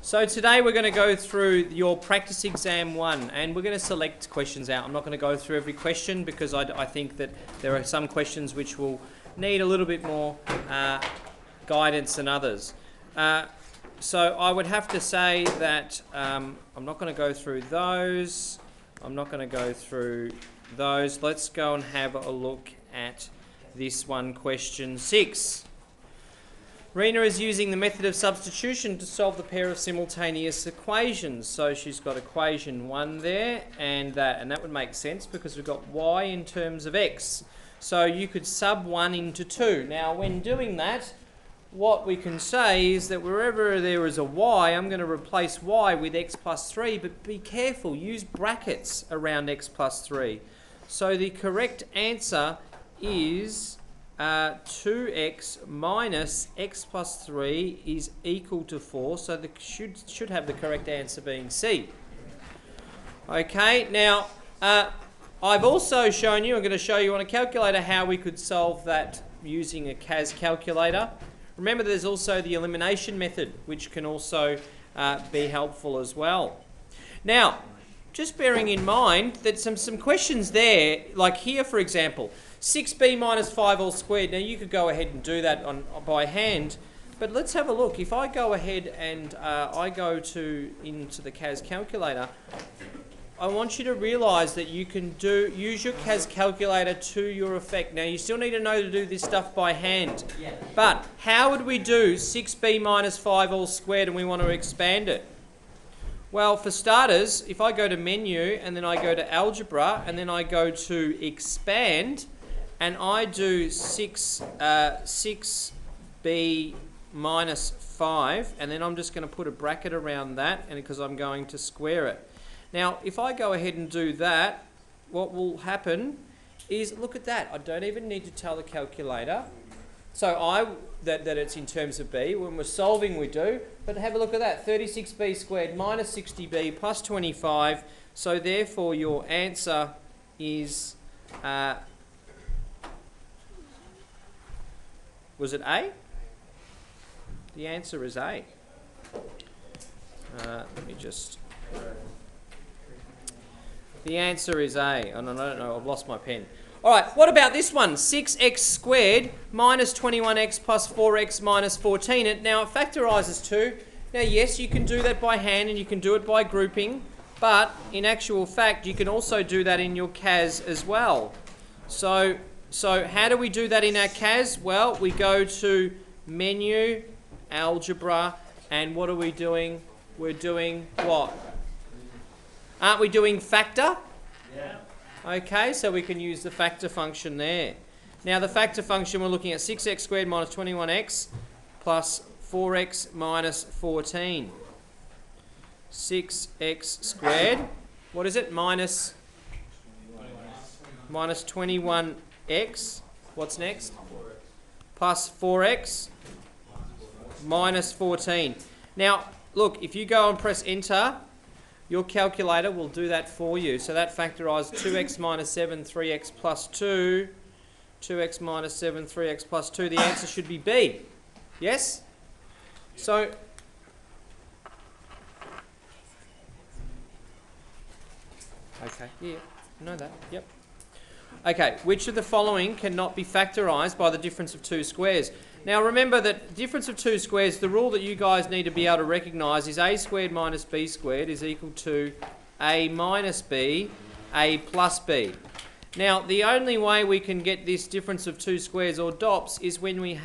So today we're going to go through your practice exam 1 and we're going to select questions out. I'm not going to go through every question because I think that there are some questions which will need a little bit more guidance than others. So I would have to say that I'm not going to go through those. I'm not going to go through those. Let's go and have a look at this one, question 6. Rena is using the method of substitution to solve the pair of simultaneous equations. So she's got equation 1 there and that would make sense because we've got y in terms of x. So you could sub 1 into 2. Now when doing that, what we can say is that wherever there is a y, I'm going to replace y with x plus 3, but be careful, use brackets around x plus 3. So the correct answer is 2x minus x plus 3 is equal to 4, so the should have the correct answer being C. Okay, now I've also shown you, I'm going to show you on a calculator how we could solve that using a CAS calculator. Remember there's also the elimination method which can also be helpful as well. Now, just bearing in mind that some questions there, like here for example, 6b minus 5 all squared. Now you could go ahead and do that by hand, but let's have a look. If I go ahead and I go into the CAS calculator, I want you to realise that you can use your CAS calculator to your effect. Now you still need to know to do this stuff by hand, but how would we do 6b minus 5 all squared and we want to expand it? Well, for starters, if I go to menu and then I go to algebra and then I go to expand and I do 6b minus 5 and then I'm just going to put a bracket around that and because I'm going to square it. Now, if I go ahead and do that, what will happen is, look at that. I don't even need to tell the calculator. So that it's in terms of b. When we're solving, we do. But have a look at that. 36b squared minus 60b plus 25. So therefore, your answer is, was it A? The answer is A. Let me just... The answer is A. Oh, no, I don't know. I've lost my pen. All right, what about this one? 6x squared minus 21x plus 4x minus 14. Now, it factorises 2. Now, yes, you can do that by hand and you can do it by grouping, but in actual fact, you can also do that in your CAS as well. So how do we do that in our CAS? Well, we go to menu, algebra, and what are we doing? We're doing what? Aren't we doing factor? Yeah. Okay, so we can use the factor function there. Now the factor function, we're looking at 6x squared minus 21x plus 4x minus 14. 6x squared, what is it? Minus 21x. What's next? Plus 4x minus 14. Now, look, if you go and press enter, your calculator will do that for you. So that factorises 2x minus 7, 3x plus 2. 2x minus 7, 3x plus 2. The answer should be B. Yes? So, okay, yeah, know that, yep. Okay, which of the following cannot be factorised by the difference of two squares? Now remember that difference of two squares, the rule that you guys need to be able to recognise is a squared minus b squared is equal to a minus b, a plus b. Now the only way we can get this difference of two squares or dots is when we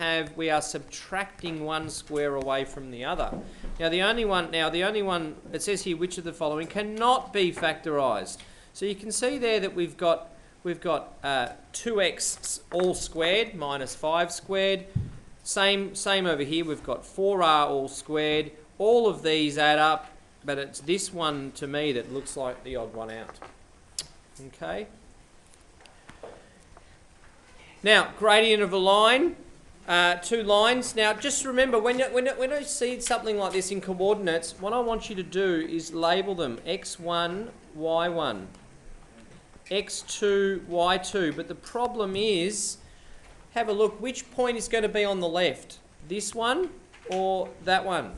are subtracting one square away from the other. Now the only one it says here which of the following cannot be factorised. So you can see there that we've got 2x all squared minus 5 squared. Same over here, we've got 4r all squared. All of these add up, but it's this one to me that looks like the odd one out. Okay. Now, gradient of a line, 2 lines. Now, just remember, when I see something like this in coordinates, what I want you to do is label them x1, y1, x2, y2. But the problem is, have a look, which point is going to be on the left? This one or that one?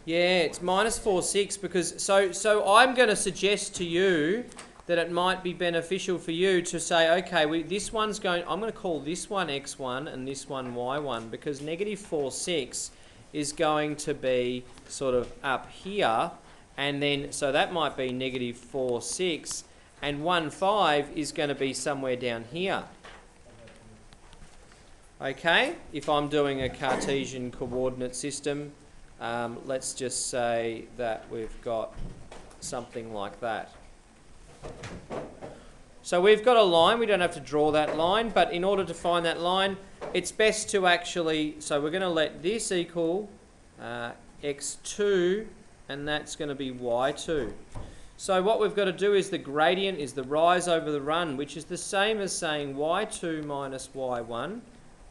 Yeah, it's minus 4, 6 because so I'm going to suggest to you that it might be beneficial for you to say, okay, this one's going, I'm going to call this one x1 and this one y1 because negative 4, 6 is going to be sort of up here, and then, so that might be negative 4, 6, and 1, 5 is going to be somewhere down here. Okay, if I'm doing a Cartesian coordinate system, let's just say that we've got something like that. So we've got a line, we don't have to draw that line, but in order to find that line, it's best to actually, so we're going to let this equal x2, and that's going to be y2. So what we've got to do is the gradient is the rise over the run, which is the same as saying y2 minus y1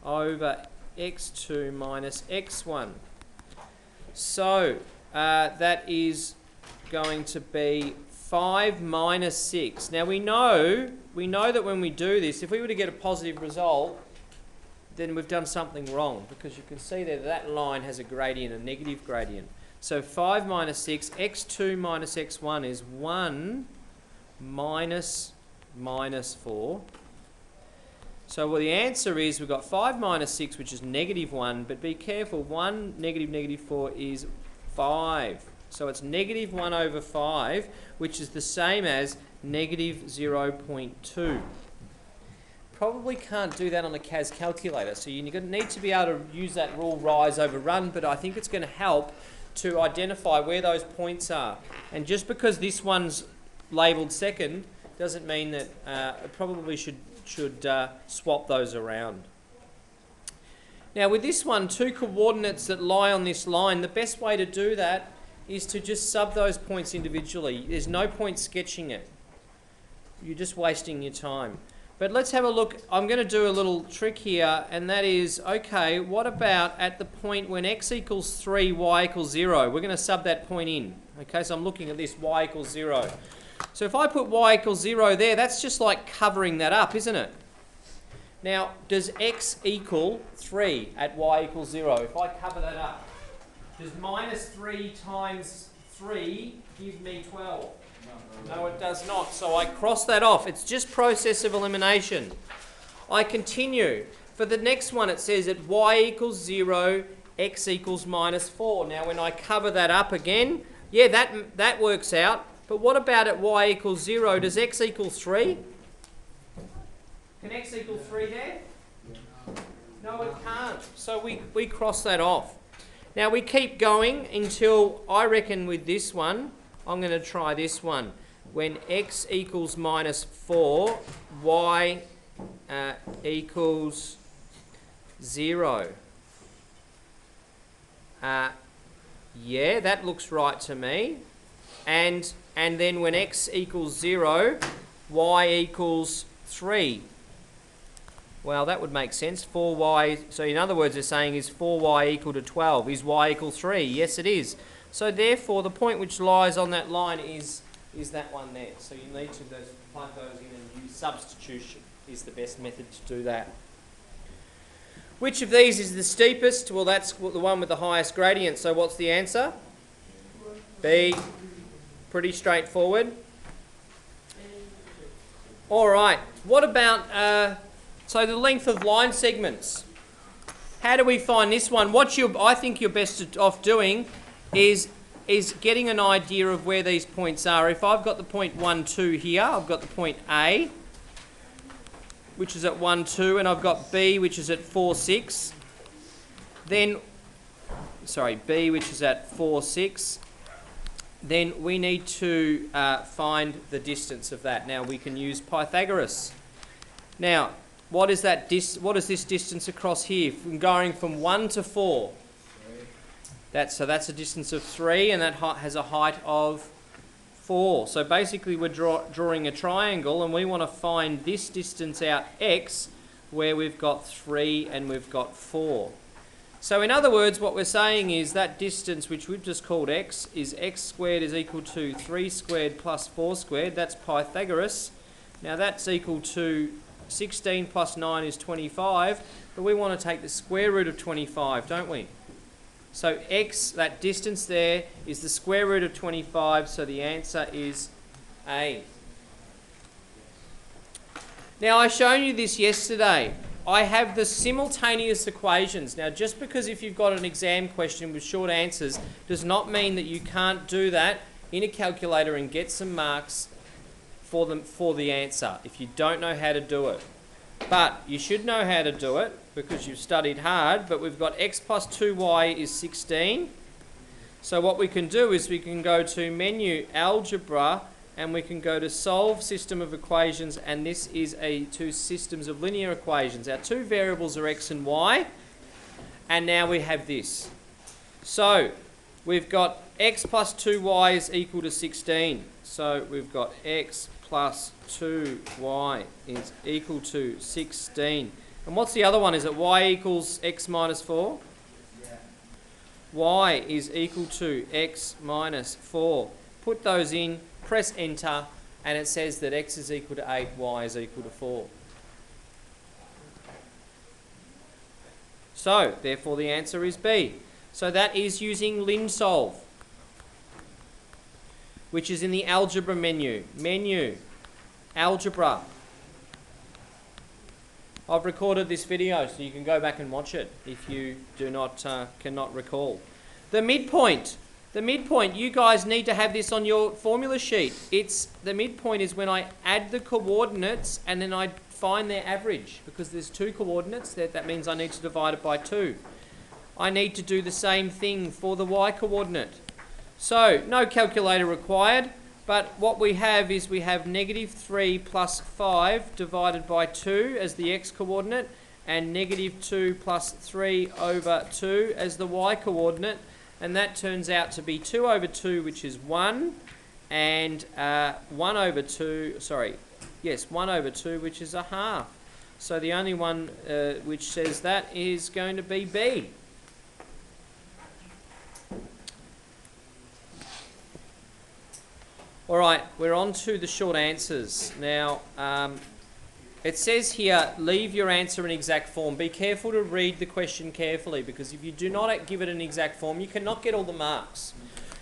over x2 minus x1. So that is going to be 5 minus 6. Now we know that when we do this, if we were to get a positive result, then we've done something wrong, because you can see there that line has a gradient, a negative gradient. So 5 minus 6, x2 minus x1 is 1 minus 4. So well, the answer is we've got 5 minus 6, which is negative 1, but be careful, 1 negative negative 4 is 5. So it's negative 1 over 5, which is the same as negative 0.2. Probably can't do that on a CAS calculator, so you're going to need to be able to use that rule rise over run, but I think it's going to help to identify where those points are. And just because this one's labelled second doesn't mean that it probably should swap those around. Now with this one, two coordinates that lie on this line, the best way to do that is to just sub those points individually. There's no point sketching it. You're just wasting your time. But let's have a look. I'm going to do a little trick here, and that is, okay, what about at the point when x equals 3, y equals 0? We're going to sub that point in. Okay, so I'm looking at this, y equals 0. So if I put y equals 0 there, that's just like covering that up, isn't it? Now, does x equal 3 at y equals 0? If I cover that up, does minus 3 times 3 give me 12? No, it does not. So I cross that off. It's just process of elimination. I continue. For the next one, it says that y equals 0, x equals minus 4. Now, when I cover that up again, yeah, that works out. But what about at y equals 0? Does x equal 3? Can x equal 3 there? No, it can't. So we cross that off. Now, we keep going until, I reckon with this one, I'm going to try this one. When x equals minus 4, y equals 0. Yeah, that looks right to me. And then when x equals 0, y equals 3. Well, that would make sense. 4y, so in other words, they're saying is 4y equal to 12. Is y equal 3? Yes, it is. So therefore, the point which lies on that line is that one there. So you need to plug those in and use substitution is the best method to do that. Which of these is the steepest? Well, that's the one with the highest gradient. So what's the answer? B. Pretty straightforward. All right. What about so the length of line segments? How do we find this one? I think you're best off doing is getting an idea of where these points are. If I've got the point 1, 2 here, I've got the point A, which is at 1, 2, and I've got B, which is at 4, 6. Then, sorry, B, which is at 4, 6. Then we need to find the distance of that. Now we can use Pythagoras. Now, what is that? What is this distance across here? From going from 1 to 4. So that's a distance of 3, and that has a height of 4. So basically we're drawing a triangle, and we want to find this distance out, x, where we've got 3 and we've got 4. So in other words, what we're saying is that distance, which we've just called x, is x squared is equal to 3 squared plus 4 squared. That's Pythagoras. Now that's equal to 16 plus 9 is 25, but we want to take the square root of 25, don't we? So x, that distance there, is the square root of 25, so the answer is A. Now, I showed you this yesterday. I have the simultaneous equations. Now, just because if you've got an exam question with short answers does not mean that you can't do that in a calculator and get some marks for the answer if you don't know how to do it. But you should know how to do it because you've studied hard. But we've got x plus 2y is 16. So what we can do is we can go to menu algebra and we can go to solve system of equations, and this is two systems of linear equations. Our two variables are x and y, and now we have this. So we've got x plus 2y is equal to 16. So we've got x plus 2y is equal to 16. And what's the other one? Is it y equals x minus 4? Yeah. Y is equal to x minus 4. Put those in, press enter, and it says that x is equal to 8, y is equal to 4. So, therefore the answer is B. So that is using LinSolve, which is in the algebra menu. Menu, algebra. I've recorded this video so you can go back and watch it if you cannot recall. The midpoint. The midpoint, you guys need to have this on your formula sheet. The midpoint is when I add the coordinates and then I find their average, because there's two coordinates. That means I need to divide it by 2. I need to do the same thing for the y coordinate. So, no calculator required, but what we have is we have negative 3 plus 5 divided by 2 as the x coordinate, and negative 2 plus 3 over 2 as the y coordinate. And that turns out to be 2 over 2, which is 1, and 1 over 2, which is a half. So the only one which says that is going to be B. All right, we're on to the short answers. Now, it says here, leave your answer in exact form. Be careful to read the question carefully, because if you do not give it an exact form, you cannot get all the marks.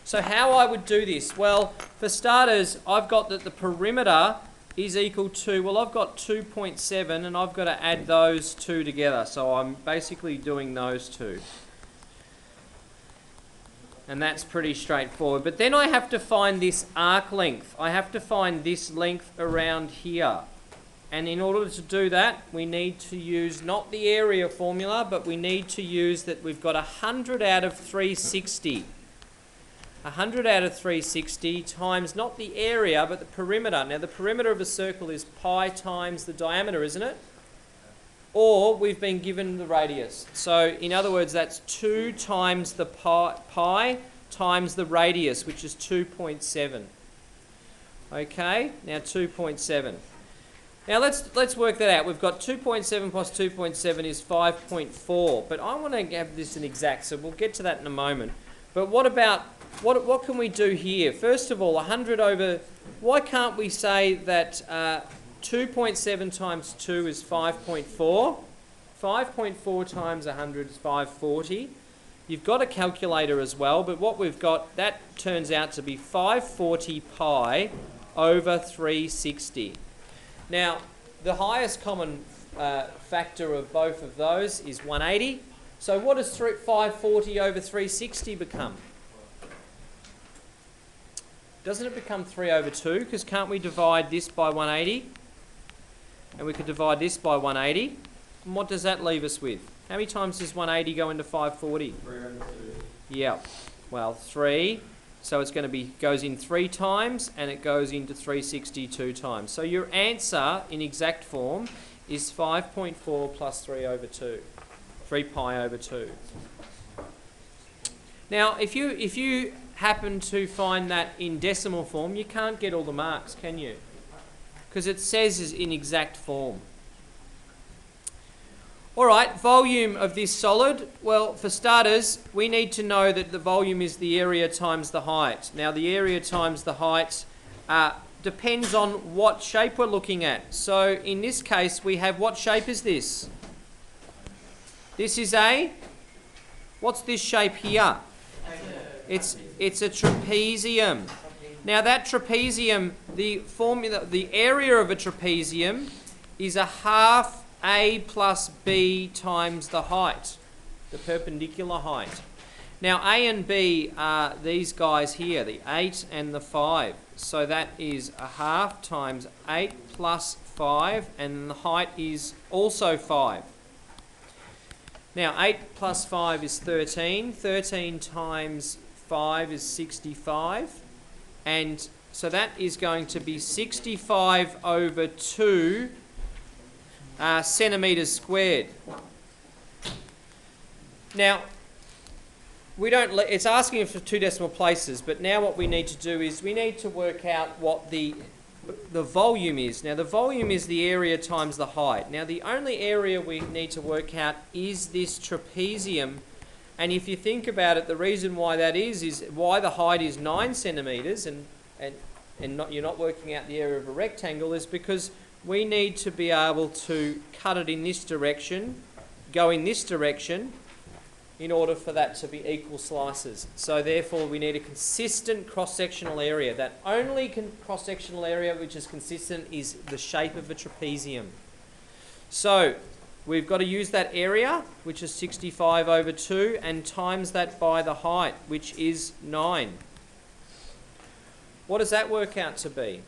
So how I would do this? Well, for starters, I've got that the perimeter is equal to, well, I've got 2.7, and I've got to add those two together. So I'm basically doing those two. And that's pretty straightforward. But then I have to find this arc length. I have to find this length around here. And in order to do that, we need to use not the area formula, but we need to use that we've got 100 out of 360. 100 out of 360 times not the area, but the perimeter. Now, the perimeter of a circle is pi times the diameter, isn't it? Or we've been given the radius. So, in other words, that's 2 times the pi times the radius, which is 2.7. Okay, now 2.7. Now let's work that out. We've got 2.7 plus 2.7 is 5.4, but I want to have this in exact, so we'll get to that in a moment. But what about, what can we do here? First of all, 100 over, why can't we say that 2.7 times 2 is 5.4? 5.4 times 100 is 540. You've got a calculator as well, but what we've got, that turns out to be 540 pi over 360. Now, the highest common factor of both of those is 180. So what does 540 over 360 become? Doesn't it become 3 over 2? Because can't we divide this by 180? And we could divide this by 180. And what does that leave us with? How many times does 180 go into 540? 3 over 2. Yeah. Well, 3. So it's going to be, goes in 3 times, and it goes into 360 2 times. So your answer in exact form is 5.4 plus 3 over 2. 3 pi over 2. Now, if you happen to find that in decimal form, you can't get all the marks, can you? Because it says is in exact form. All right, volume of this solid. Well, for starters, we need to know that the volume is the area times the height. Now, the area times the height depends on what shape we're looking at. So, in this case, we have, what shape is this? This is a, What's this shape here? It's a trapezium. Now that trapezium, the area of a trapezium is a half A plus B times the height, the perpendicular height. Now A and B are these guys here, the 8 and the 5. So that is a half times 8 plus 5, and the height is also 5. Now 8 plus 5 is 13. 13 times 5 is 65. And so that is going to be 65 over 2 centimetres squared. Now, it's asking for 2 decimal places, but now what we need to do is we need to work out what the volume is. Now, the volume is the area times the height. Now, the only area we need to work out is this trapezium. And if you think about it, the reason why that is why the height is 9 centimetres and you're not working out the area of a rectangle is because we need to be able to cut it in this direction, go in this direction, in order for that to be equal slices. So therefore we need a consistent cross-sectional area. That only cross-sectional area which is consistent is the shape of a trapezium. So we've got to use that area, which is 65 over 2, and times that by the height, which is 9. What does that work out to be?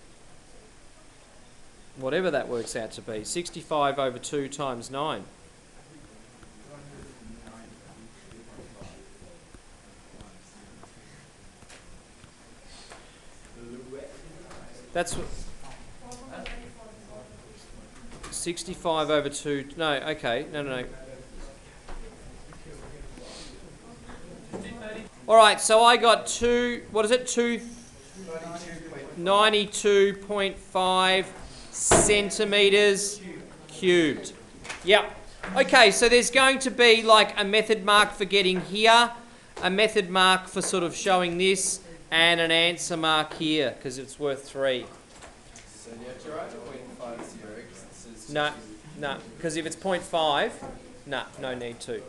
Whatever that works out to be, 65 over 2 times 9. That's 65 over 2. No, okay. No. All right, so I got 92.5 centimetres cubed. Yep. Okay, so there's going to be like a method mark for getting here, a method mark for sort of showing this, and an answer mark here because it's worth 3. So you have to write 0.50 because it says... No, because if it's 0.5, no need to.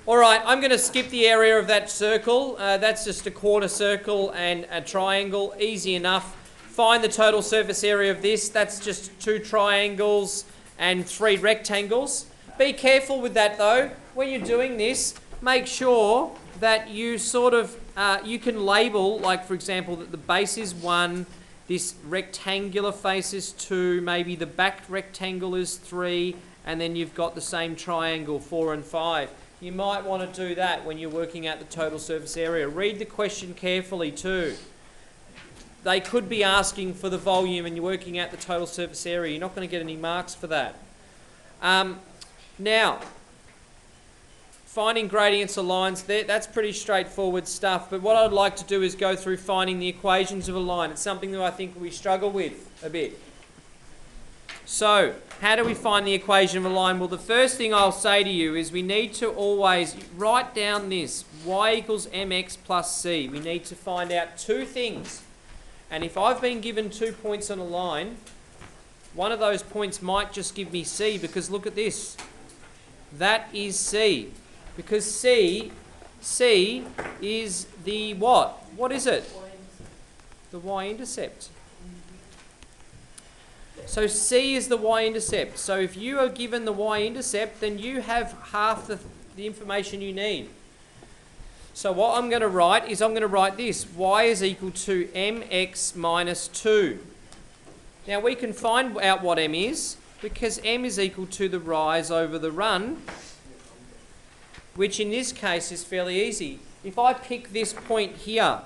All right, I'm going to skip the area of that circle. That's just a quarter circle and a triangle. Easy enough. Find the total surface area of this. That's just 2 triangles and 3 rectangles. Be careful with that though. When you're doing this, make sure that you sort of, you can label, like for example, that the base is 1, this rectangular face is 2, maybe the back rectangle is 3, and then you've got the same triangle, 4 and 5. You might want to do that when you're working out the total surface area. Read the question carefully too. They could be asking for the volume and you're working out the total surface area. You're not going to get any marks for that. Now, finding gradients of lines, that's pretty straightforward stuff. But what I'd like to do is go through finding the equations of a line. It's something that I think we struggle with a bit. So, how do we find the equation of a line? Well, the first thing I'll say to you is we need to always write down this, y equals mx plus c. We need to find out 2 things. And if I've been given 2 points on a line, one of those points might just give me c, because look at this. That is c. Because c is the what? What is it? The y-intercept. So c is the y-intercept. So if you are given the y-intercept, then you have half the information you need. So what I'm going to write is I'm going to write this. Y is equal to mx minus 2. Now we can find out what m is, because m is equal to the rise over the run, which in this case is fairly easy. If I pick this point here,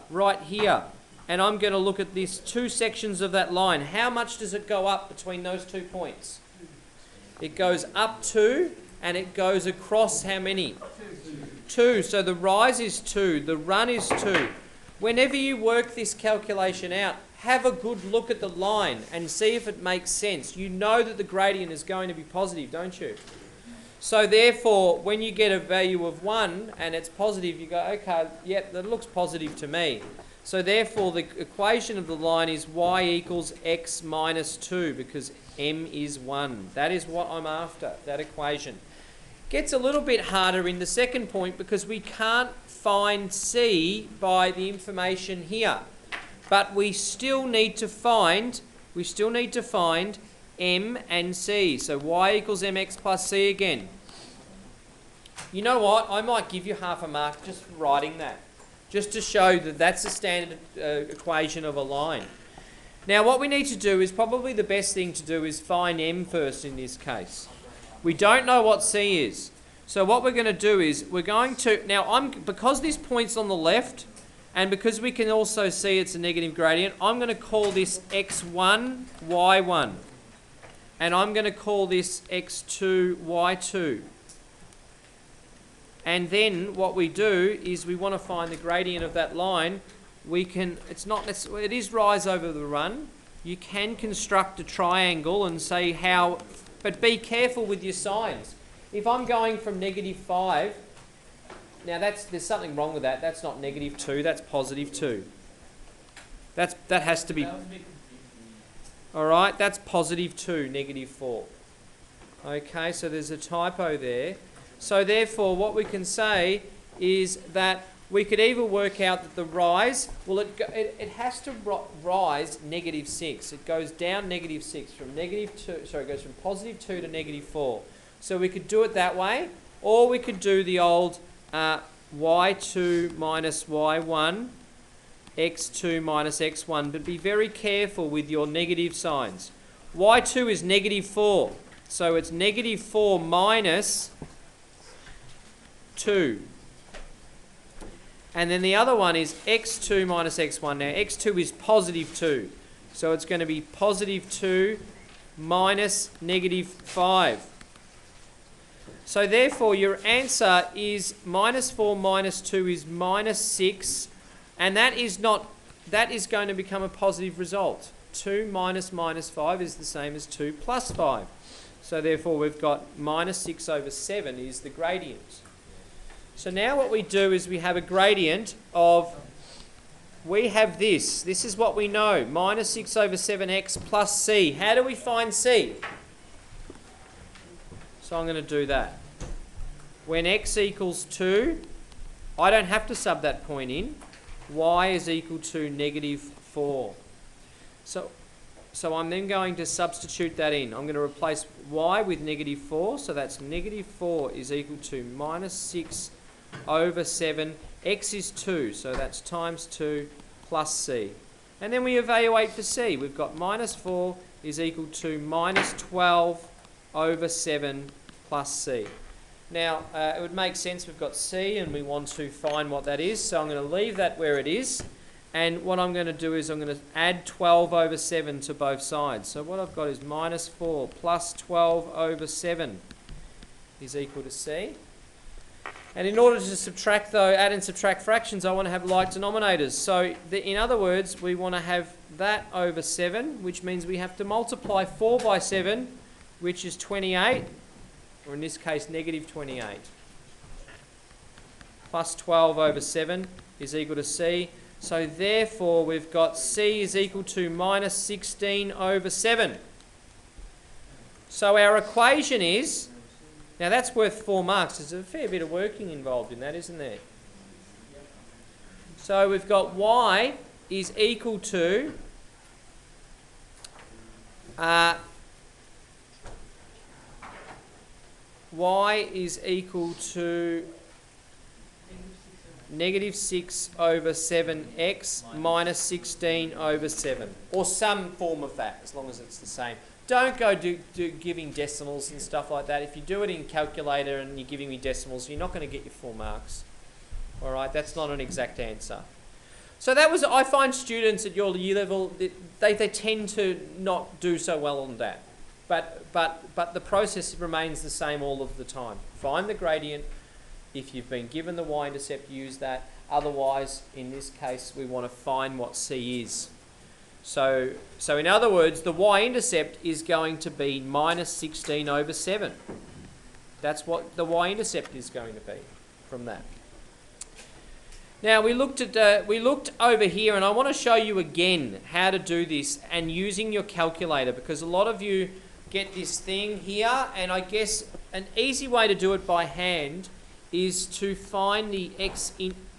right here, and I'm going to look at these 2 sections of that line, how much does it go up between those 2 points? It goes up 2, and it goes across how many? 2. So the rise is 2, the run is 2. Whenever you work this calculation out, have a good look at the line and see if it makes sense. You know that the gradient is going to be positive, don't you? So therefore, when you get a value of 1 and it's positive, you go, okay, yep, that looks positive to me. So therefore the equation of the line is y equals x minus 2 because m is 1. That is what I'm after, that equation. Gets a little bit harder in the second point because we can't find c by the information here. But we still need to find m and c. So y equals mx plus c again. You know what? I might give you half a mark just for writing that, just to show that that's the standard equation of a line. Now what we need to do is probably the best thing to do is find m first in this case. We don't know what c is. So what we're going to do is we're going to, now because this point's on the left and because we can also see it's a negative gradient, I'm going to call this x1, y1. And I'm going to call this x2, y2. And then what we do is we want to find the gradient of that line. We can, it is rise over the run. You can construct a triangle and say how, but be careful with your signs. If I'm going from -5, now there's something wrong with that. That's not -2, that's +2. That has to be, all right, that's +2, -4. Okay, so there's a typo there. So therefore, what we can say is that we could either work out that the rise, well, it has to rise -6. It goes down -6 from -2. Sorry, it goes from +2 to -4. So we could do it that way, or we could do the old y2 minus y1, x2 minus x1. But be very careful with your negative signs. y2 is -4, so it's -4 minus 2. And then the other one is x2 minus x1. Now x2 is +2. So it's going to be +2 minus -5. So therefore your answer is -4 minus 2 is -6. And that is going to become a positive result. 2 minus -5 is the same as 2 plus 5. So therefore we've got -6 over 7 is the gradient. So now what we do is we have a gradient of, we have this. This is what we know, -6 over 7x plus c. How do we find c? So I'm going to do that. When x equals 2, I don't have to sub that point in. Y is equal to -4. So I'm then going to substitute that in. I'm going to replace y with -4. So that's -4 is equal to -6 over 7. X is 2, so that's times 2 plus c. And then we evaluate for c. We've got -4 is equal to -12 over 7 plus c. Now, it would make sense we've got c and we want to find what that is. So I'm going to leave that where it is. And what I'm going to do is I'm going to add 12 over 7 to both sides. So what I've got is -4 plus 12 over 7 is equal to c. And in order to subtract, though, add and subtract fractions, I want to have like denominators. So in other words, we want to have that over 7, which means we have to multiply 4 by 7, which is 28, or in this case, -28. Plus 12 over 7 is equal to c. So therefore, we've got c is equal to -16 over 7. So our equation is, now that's worth 4 marks. There's a fair bit of working involved in that, isn't there? So we've got y is equal to -6 over 7x minus 16 over 7. Or some form of that, as long as it's the same. Don't go do giving decimals and stuff like that. If you do it in calculator and you're giving me decimals, you're not going to get your 4 marks. All right, that's not an exact answer. So that was, I find students at your year level, they tend to not do so well on that. But the process remains the same all of the time. Find the gradient. If you've been given the y-intercept, use that. Otherwise, in this case, we want to find what c is. So in other words, the y-intercept is going to be -16 over 7. That's what the y-intercept is going to be from that. Now we looked over here, and I want to show you again how to do this and using your calculator, because a lot of you get this thing here, and I guess an easy way to do it by hand is to find the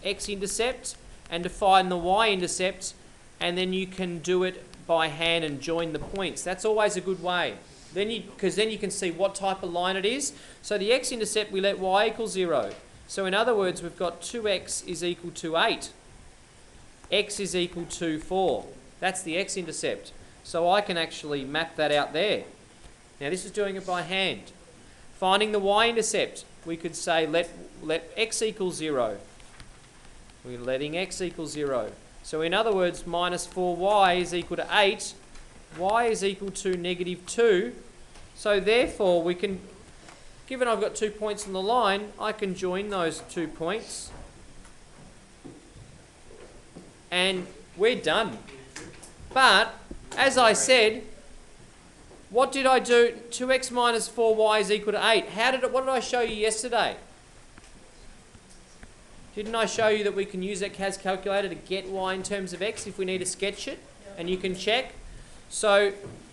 x-intercept and to find the y-intercept, and then you can do it by hand and join the points. That's always a good way. Because then you can see what type of line it is. So the x-intercept, we let y equal 0. So in other words, we've got 2x is equal to 8. X is equal to 4. That's the x-intercept. So I can actually map that out there. Now this is doing it by hand. Finding the y-intercept, we could say let x equal 0. We're letting x equal 0. So in other words, minus 4y is equal to 8. Y is equal to negative 2. So therefore, we can, given I've got 2 points on the line, I can join those 2 points. And we're done. But, as I said, what did I do? 2x minus 4y is equal to 8. What did I show you yesterday? Didn't I show you that we can use that CAS calculator to get y in terms of x if we need to sketch it? And you can check. So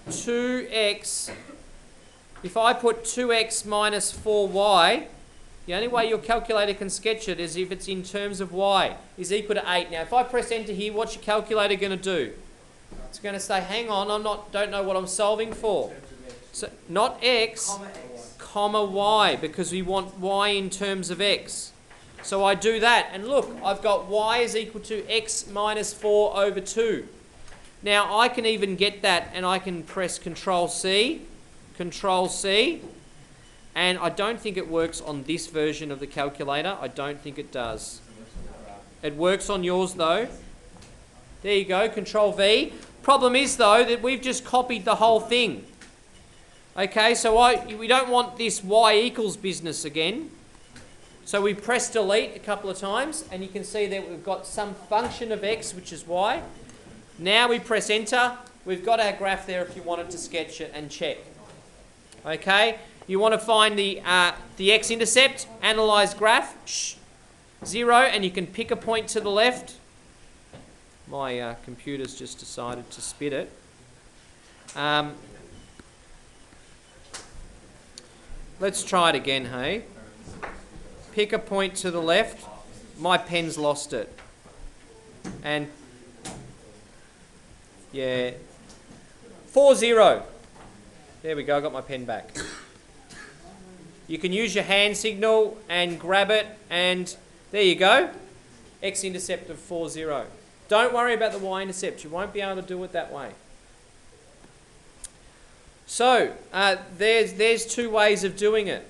2x, if I put 2x minus 4y, the only way your calculator can sketch it is if it's in terms of y, is equal to 8. Now if I press enter here, what's your calculator going to do? It's going to say, hang on, don't know what I'm solving for. So not x, comma y, because we want y in terms of x. So I do that, and look, I've got y is equal to x minus 4 over 2. Now I can even get that, and I can press Control C, and I don't think it works on this version of the calculator. I don't think it does. It works on yours though. There you go, Control V. Problem is though that we've just copied the whole thing. Okay, so we don't want this y equals business again. So we press delete a couple of times, and you can see that we've got some function of x, which is y. Now we press enter. We've got our graph there if you wanted to sketch it and check. Okay, you want to find the x-intercept, analyze graph, 0, and you can pick a point to the left. My computer's just decided to spit it. Let's try it again, hey? Pick a point to the left. My pen's lost it. And yeah, 4, 0. There we go, I got my pen back. You can use your hand signal and grab it, and there you go. X-intercept of 4, 0. Don't worry about the y-intercept. You won't be able to do it that way. So, there's 2 ways of doing it.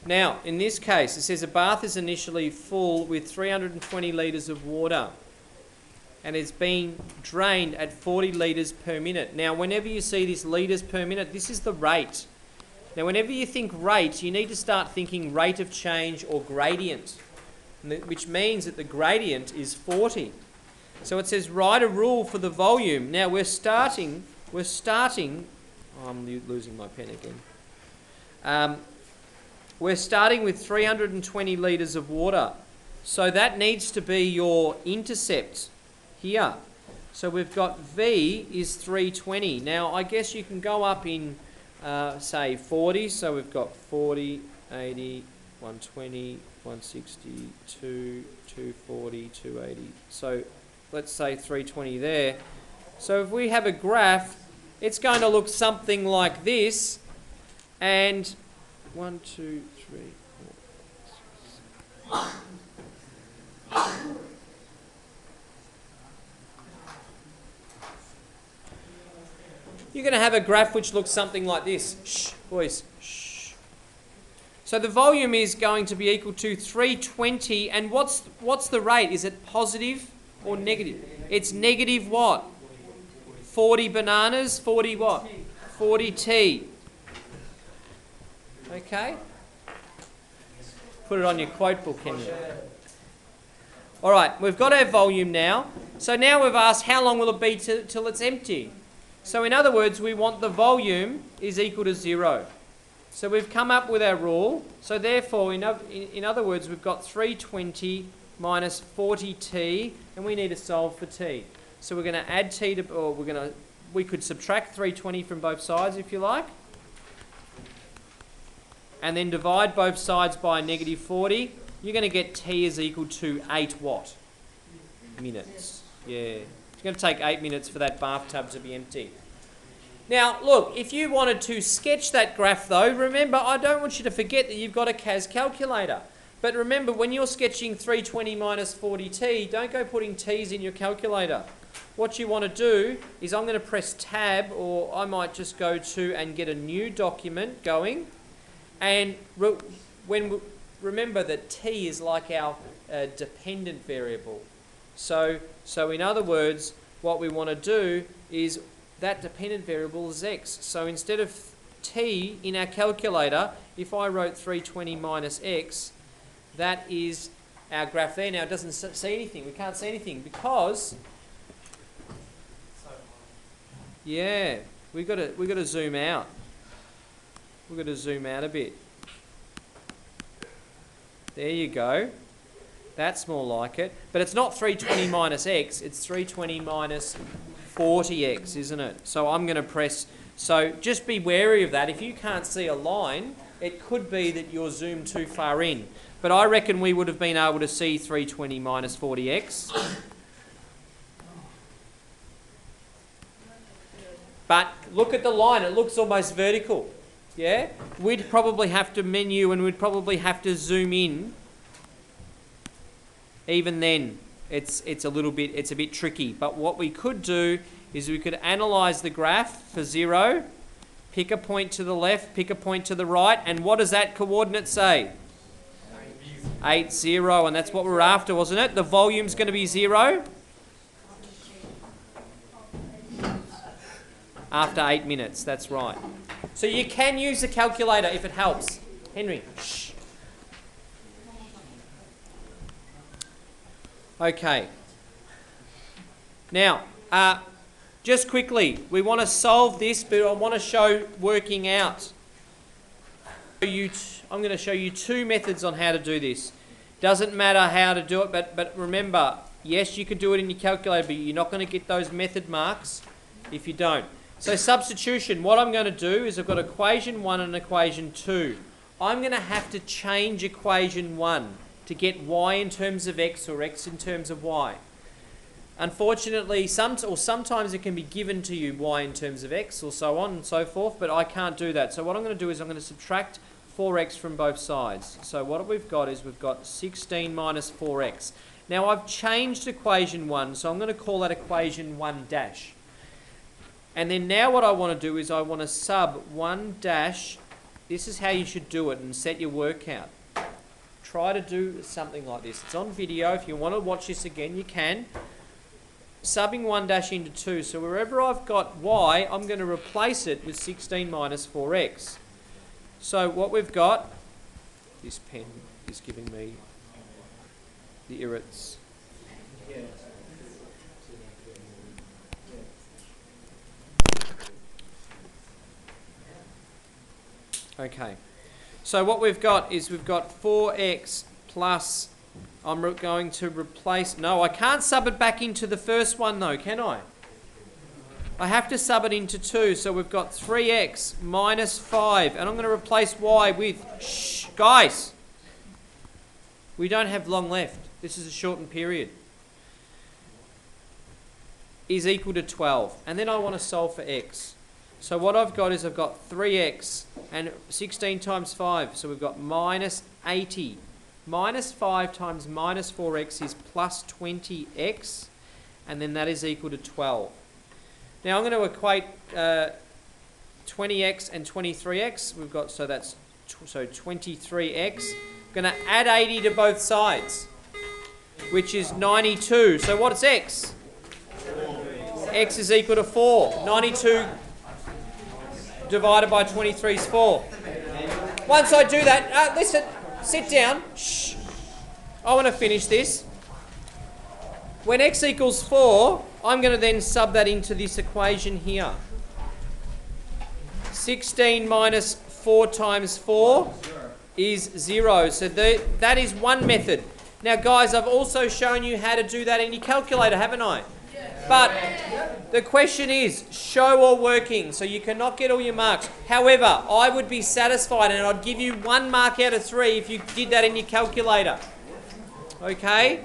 Now, in this case, it says a bath is initially full with 320 litres of water, and it's been drained at 40 litres per minute. Now, whenever you see this litres per minute, this is the rate. Now, whenever you think rate, you need to start thinking rate of change or gradient, which means that the gradient is 40. So it says write a rule for the volume. Now, we're starting, oh, I'm losing my pen again. We're starting with 320 litres of water. So that needs to be your intercept here. So we've got V is 320. Now, I guess you can go up in, say, 40. So we've got 40, 80, 120, 160, 240, 280. So let's say 320 there. So if we have a graph, it's going to look something like this. And 1, 2, 3, 4, 6. You're going to have a graph which looks something like this. Shh, boys. Shh. So the volume is going to be equal to 320. And what's the rate? Is it positive or negative? It's negative what? 40 bananas. 40 what? 40 T. Okay? Put it on your quote book, can you? All right, we've got our volume now. So now we've asked how long will it be till it's empty. So in other words, we want the volume is equal to 0. So we've come up with our rule. So therefore, in other words, we've got 320 minus 40t, and we need to solve for t. So we're going to add t to, or we could subtract 320 from both sides if you like, and then divide both sides by negative 40. You're going to get t is equal to 8 what? Minutes. Yeah. It's going to take 8 minutes for that bathtub to be empty. Now, look, if you wanted to sketch that graph though, remember, I don't want you to forget that you've got a CAS calculator. But remember, when you're sketching 320 minus 40t, don't go putting t's in your calculator. What you want to do is I'm going to press tab, or I might just go to and get a new document going. And remember that t is like our dependent variable. So in other words, what we want to do is that dependent variable is x. So instead of t in our calculator, if I wrote 320 minus x, that is our graph there. Now it doesn't see anything. We can't see anything because, yeah, we got to zoom out. We've got to zoom out a bit. There you go. That's more like it. But it's not 320 minus x, it's 320 minus 40x, isn't it? So I'm going to press, so just be wary of that. If you can't see a line, it could be that you're zoomed too far in. But I reckon we would have been able to see 320 minus 40x. But look at the line, it looks almost vertical. Yeah? We'd probably have to menu and we'd probably have to zoom in. Even then, it's a bit tricky. But what we could do is we could analyse the graph for 0, pick a point to the left, pick a point to the right, and what does that coordinate say? 8, 0, and that's what we're after, wasn't it? The volume's going to be 0 after 8 minutes, that's right. So you can use the calculator if it helps. Henry, shh. Okay. Now, just quickly, we want to solve this, but I want to show working out. I'm going to show you 2 methods on how to do this. Doesn't matter how to do it, but remember, yes, you could do it in your calculator, but you're not going to get those method marks if you don't. So substitution, what I'm going to do is I've got equation 1 and equation 2. I'm going to have to change equation 1 to get y in terms of x or x in terms of y. Unfortunately, sometimes it can be given to you y in terms of x or so on and so forth, but I can't do that. So what I'm going to do is I'm going to subtract 4x from both sides. So what we've got is we've got 16 minus 4x. Now I've changed equation 1, so I'm going to call that equation 1 dash. And then now what I want to do is I want to sub 1 dash. This is how you should do it and set your work out. Try to do something like this. It's on video. If you want to watch this again, you can. Subbing 1 dash into 2. So wherever I've got y, I'm going to replace it with 16 minus 4x. So what we've got, this pen is giving me the irrits. Okay. So what we've got is we've got 4x plus, I'm going to replace, no, I can't sub it back into the first one though, can I? I have to sub it into 2, so we've got 3x minus 5, and I'm going to replace y with, shh, guys, we don't have long left. This is a shortened period. Is equal to 12, and then I want to solve for x. So what I've got is I've got 3x and 16 times 5. So we've got minus 80. Minus 5 times minus 4x is plus 20x. And then that is equal to 12. Now I'm going to equate 20x and 23x. We've got, so that's 23x. I'm going to add 80 to both sides, which is 92. So what's x? 4. X is equal to 4. 92 divided by 23 is 4. Once I do that, listen, sit down. Shh. I want to finish this. When x equals 4, I'm going to then sub that into this equation here. 16 minus 4 times 4 is 0. So that is one method. Now guys, I've also shown you how to do that in your calculator, haven't I? But the question is, show or working, so you cannot get all your marks. However, I would be satisfied and I'd give you 1 mark out of 3 if you did that in your calculator. Okay?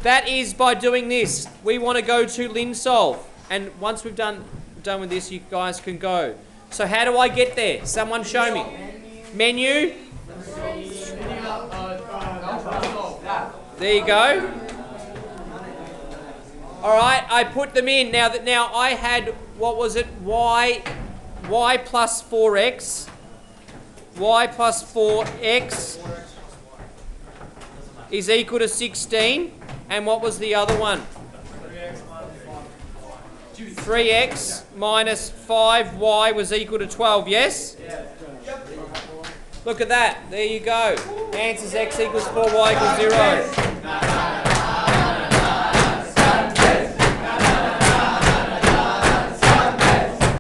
That is by doing this. We want to go to LinSolve. And once we've done with this, you guys can go. So how do I get there? Someone show me. Menu. There you go. All right, I put them in. Now I had, what was it? Y plus 4x. Y plus 4x is equal to 16. And what was the other one? 3x minus 5y was equal to 12, yes? Look at that. There you go. Answer's x equals 4, y equals 0.